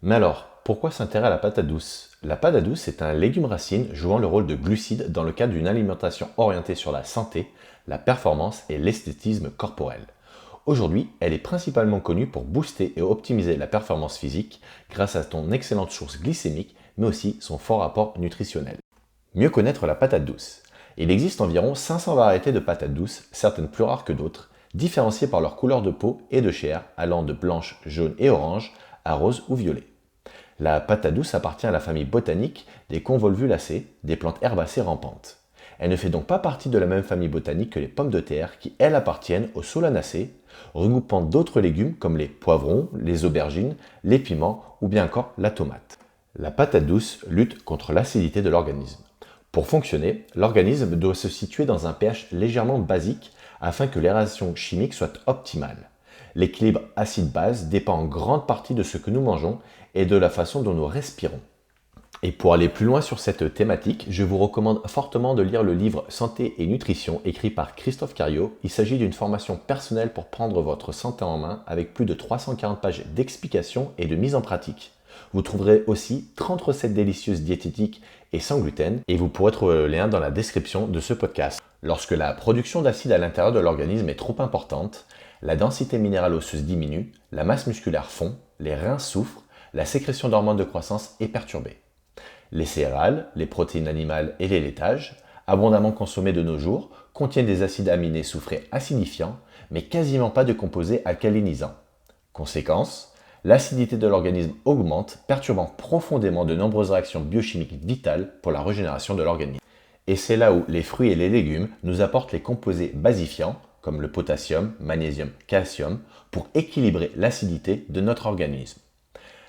Mais alors, pourquoi s'intéresser à la patate douce? La patate douce est un légume racine jouant le rôle de glucide dans le cadre d'une alimentation orientée sur la santé, la performance et l'esthétisme corporel. Aujourd'hui, elle est principalement connue pour booster et optimiser la performance physique grâce à son excellente source glycémique, mais aussi son fort apport nutritionnel. Mieux connaître la patate douce. Il existe environ 500 variétés de patates douces, certaines plus rares que d'autres, différenciées par leur couleur de peau et de chair, allant de blanche, jaune et orange à rose ou violet. La patate douce appartient à la famille botanique des convolvulacées, des plantes herbacées rampantes. Elle ne fait donc pas partie de la même famille botanique que les pommes de terre qui, elles, appartiennent aux solanacées, regroupant d'autres légumes comme les poivrons, les aubergines, les piments ou bien encore la tomate. La patate douce lutte contre l'acidité de l'organisme. Pour fonctionner, l'organisme doit se situer dans un pH légèrement basique afin que les réactions chimiques soient optimales. L'équilibre acide-base dépend en grande partie de ce que nous mangeons et de la façon dont nous respirons. Et pour aller plus loin sur cette thématique, je vous recommande fortement de lire le livre Santé et Nutrition écrit par Christophe Cario. Il s'agit d'une formation personnelle pour prendre votre santé en main avec plus de 340 pages d'explications et de mise en pratique. Vous trouverez aussi 30 recettes délicieuses diététiques et sans gluten et vous pourrez trouver le lien dans la description de ce podcast. Lorsque la production d'acide à l'intérieur de l'organisme est trop importante, la densité minérale osseuse diminue, la masse musculaire fond, les reins souffrent, la sécrétion d'hormones de croissance est perturbée. Les céréales, les protéines animales et les laitages, abondamment consommés de nos jours, contiennent des acides aminés soufrés acidifiants, mais quasiment pas de composés alcalinisants. Conséquence, l'acidité de l'organisme augmente, perturbant profondément de nombreuses réactions biochimiques vitales pour la régénération de l'organisme. Et c'est là où les fruits et les légumes nous apportent les composés basifiants, comme le potassium, magnésium, calcium, pour équilibrer l'acidité de notre organisme.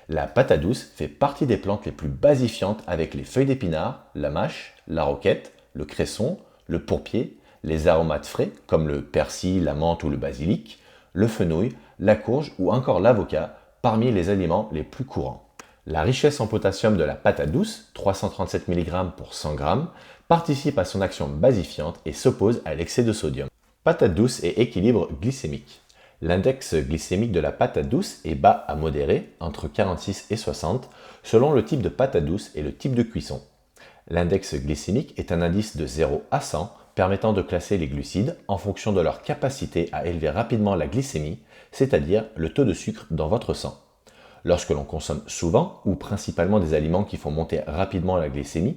La patate douce fait partie des plantes les plus basifiantes avec les feuilles d'épinard, la mâche, la roquette, le cresson, le pourpier, les aromates frais comme le persil, la menthe ou le basilic, le fenouil, la courge ou encore l'avocat parmi les aliments les plus courants. La richesse en potassium de la patate douce, 337 mg pour 100 g, participe à son action basifiante et s'oppose à l'excès de sodium. Patate douce et équilibre glycémique. L'index glycémique de la patate douce est bas à modéré, entre 46 et 60, selon le type de patate douce et le type de cuisson. L'index glycémique est un indice de 0 à 100 permettant de classer les glucides en fonction de leur capacité à élever rapidement la glycémie, c'est-à-dire le taux de sucre dans votre sang. Lorsque l'on consomme souvent ou principalement des aliments qui font monter rapidement la glycémie,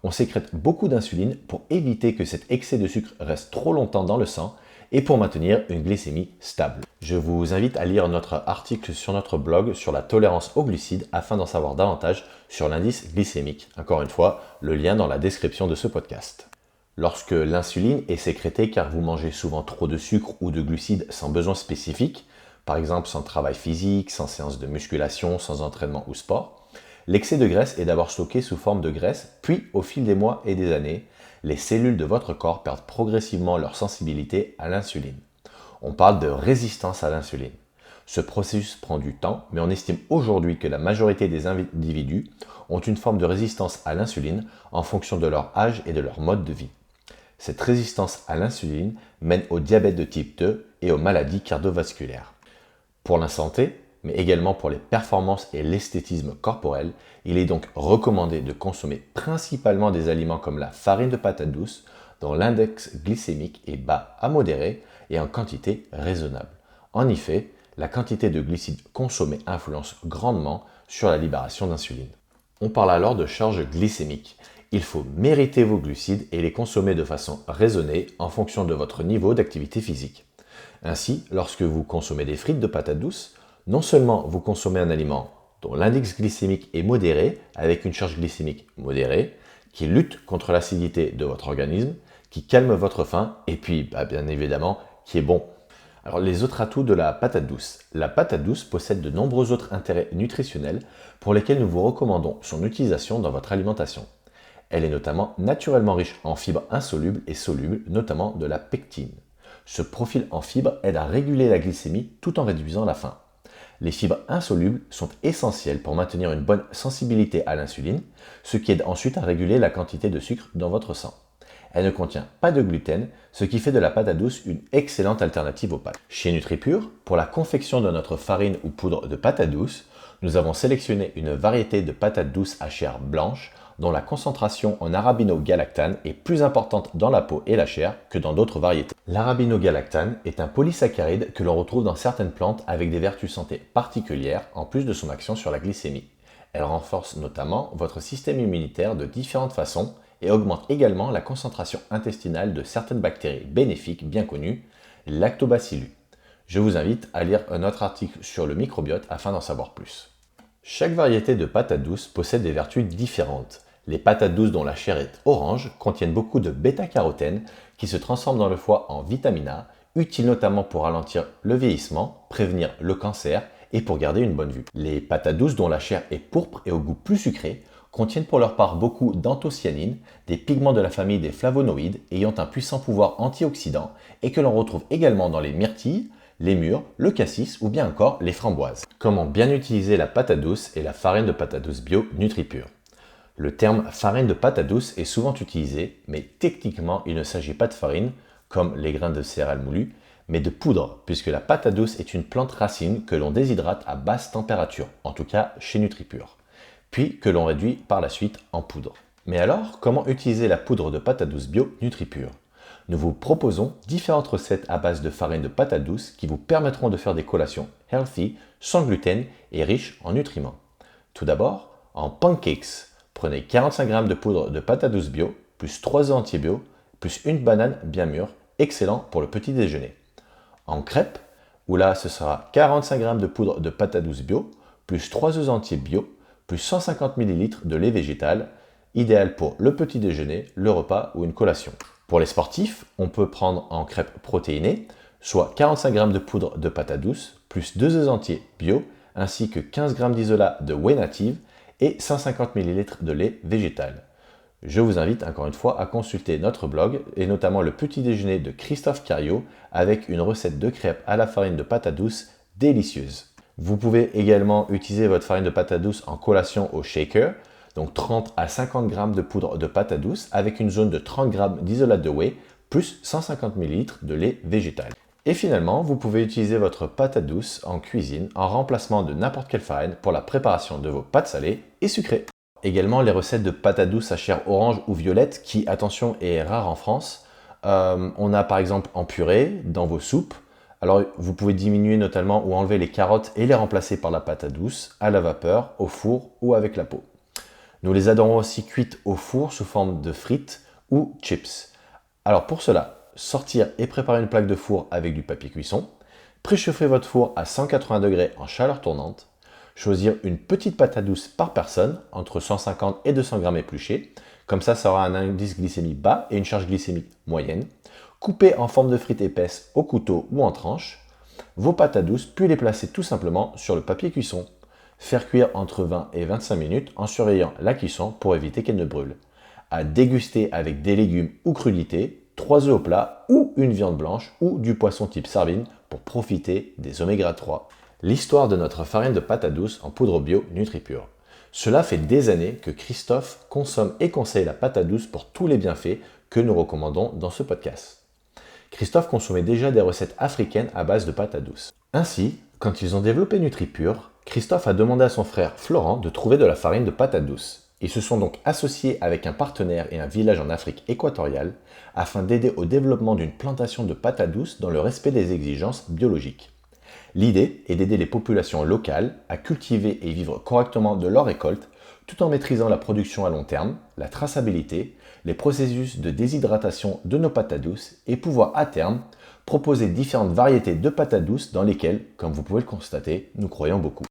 on sécrète beaucoup d'insuline pour éviter que cet excès de sucre reste trop longtemps dans le sang et pour maintenir une glycémie stable. Je vous invite à lire notre article sur notre blog sur la tolérance aux glucides afin d'en savoir davantage sur l'indice glycémique. Encore une fois, le lien dans la description de ce podcast. Lorsque l'insuline est sécrétée car vous mangez souvent trop de sucre ou de glucides sans besoin spécifique, par exemple sans travail physique, sans séance de musculation, sans entraînement ou sport, l'excès de graisse est d'abord stocké sous forme de graisse, puis au fil des mois et des années, les cellules de votre corps perdent progressivement leur sensibilité à l'insuline. On parle de résistance à l'insuline. Ce processus prend du temps, mais on estime aujourd'hui que la majorité des individus ont une forme de résistance à l'insuline en fonction de leur âge et de leur mode de vie. Cette résistance à l'insuline mène au diabète de type 2 et aux maladies cardiovasculaires. Pour la santé, mais également pour les performances et l'esthétisme corporel, il est donc recommandé de consommer principalement des aliments comme la farine de patate douce, dont l'index glycémique est bas à modéré et en quantité raisonnable. En effet, la quantité de glucides consommés influence grandement sur la libération d'insuline. On parle alors de charge glycémique. Il faut mériter vos glucides et les consommer de façon raisonnée en fonction de votre niveau d'activité physique. Ainsi, lorsque vous consommez des frites de patate douce, non seulement vous consommez un aliment dont l'index glycémique est modéré, avec une charge glycémique modérée, qui lutte contre l'acidité de votre organisme, qui calme votre faim et puis bien évidemment qui est bon. Alors les autres atouts de la patate douce. La patate douce possède de nombreux autres intérêts nutritionnels pour lesquels nous vous recommandons son utilisation dans votre alimentation. Elle est notamment naturellement riche en fibres insolubles et solubles, notamment de la pectine. Ce profil en fibres aide à réguler la glycémie tout en réduisant la faim. Les fibres insolubles sont essentielles pour maintenir une bonne sensibilité à l'insuline, ce qui aide ensuite à réguler la quantité de sucre dans votre sang. Elle ne contient pas de gluten, ce qui fait de la patate douce une excellente alternative aux pâtes. Chez NutriPure, pour la confection de notre farine ou poudre de patate douce, Nous avons sélectionné une variété de patates douces à chair blanche dont la concentration en arabinogalactane est plus importante dans la peau et la chair que dans d'autres variétés. L'arabinogalactane est un polysaccharide que l'on retrouve dans certaines plantes avec des vertus santé particulières en plus de son action sur la glycémie. Elle renforce notamment votre système immunitaire de différentes façons et augmente également la concentration intestinale de certaines bactéries bénéfiques bien connues, Lactobacillus. Je vous invite à lire un autre article sur le microbiote afin d'en savoir plus. Chaque variété de patates douces possède des vertus différentes. Les patates douces dont la chair est orange contiennent beaucoup de bêta-carotène qui se transforme dans le foie en vitamine A, utile notamment pour ralentir le vieillissement, prévenir le cancer et pour garder une bonne vue. Les patates douces dont la chair est pourpre et au goût plus sucré contiennent pour leur part beaucoup d'anthocyanines, des pigments de la famille des flavonoïdes ayant un puissant pouvoir antioxydant et que l'on retrouve également dans les myrtilles, les mûres, le cassis ou bien encore les framboises. Comment bien utiliser la patate douce et la farine de patate douce bio NutriPure? Le terme farine de patate douce est souvent utilisé, mais techniquement il ne s'agit pas de farine, comme les grains de céréales moulues, mais de poudre, puisque la patate douce est une plante racine que l'on déshydrate à basse température, en tout cas chez NutriPure, puis que l'on réduit par la suite en poudre. Mais alors, comment utiliser la poudre de patate douce bio NutriPure? Nous vous proposons différentes recettes à base de farine de patate douce qui vous permettront de faire des collations healthy, sans gluten et riches en nutriments. Tout d'abord, en pancakes, prenez 45 g de poudre de patate douce bio, plus 3 œufs entiers bio, plus une banane bien mûre, excellent pour le petit déjeuner. En crêpes, où là ce sera 45 g de poudre de patate douce bio, plus 3 œufs entiers bio, plus 150 ml de lait végétal, idéal pour le petit déjeuner, le repas ou une collation. Pour les sportifs, on peut prendre en crêpes protéinées, soit 45 g de poudre de patate douce, plus 2 œufs entiers bio, ainsi que 15 g d'isolat de whey native et 150 ml de lait végétal. Je vous invite encore une fois à consulter notre blog et notamment le petit déjeuner de Christophe Cario avec une recette de crêpes à la farine de patate douce délicieuse. Vous pouvez également utiliser votre farine de patate douce en collation au shaker, donc 30 à 50 g de poudre de patate douce avec une zone de 30 g d'isolat de whey plus 150 ml de lait végétal. Et finalement, vous pouvez utiliser votre patate douce en cuisine en remplacement de n'importe quelle farine pour la préparation de vos pâtes salées et sucrées. Également les recettes de patates douces à chair orange ou violette qui, attention, est rare en France. On a par exemple en purée, dans vos soupes. Alors vous pouvez diminuer notamment ou enlever les carottes et les remplacer par la patate douce à la vapeur, au four ou avec la peau. Nous les adorons aussi cuites au four sous forme de frites ou chips. Alors pour cela, sortir et préparer une plaque de four avec du papier cuisson, préchauffer votre four à 180 degrés en chaleur tournante, choisir une petite patate douce par personne, entre 150 et 200 g épluchés, comme ça aura un indice glycémique bas et une charge glycémique moyenne, couper en forme de frites épaisses au couteau ou en tranches, vos patates douces, puis les placer tout simplement sur le papier cuisson. Faire cuire entre 20 et 25 minutes en surveillant la cuisson pour éviter qu'elle ne brûle. À déguster avec des légumes ou crudités, 3 œufs au plat ou une viande blanche ou du poisson type sardine pour profiter des oméga 3. L'histoire de notre farine de patate douce en poudre bio NutriPure. Cela fait des années que Christophe consomme et conseille la patate douce pour tous les bienfaits que nous recommandons dans ce podcast. Christophe consommait déjà des recettes africaines à base de patates douces. Ainsi, quand ils ont développé NutriPure, Christophe a demandé à son frère Florent de trouver de la farine de patate douce. Ils se sont donc associés avec un partenaire et un village en Afrique équatoriale afin d'aider au développement d'une plantation de patates douces dans le respect des exigences biologiques. L'idée est d'aider les populations locales à cultiver et vivre correctement de leur récolte tout en maîtrisant la production à long terme, la traçabilité, les processus de déshydratation de nos patates douces et pouvoir à terme proposer différentes variétés de patates douces dans lesquelles, comme vous pouvez le constater, nous croyons beaucoup.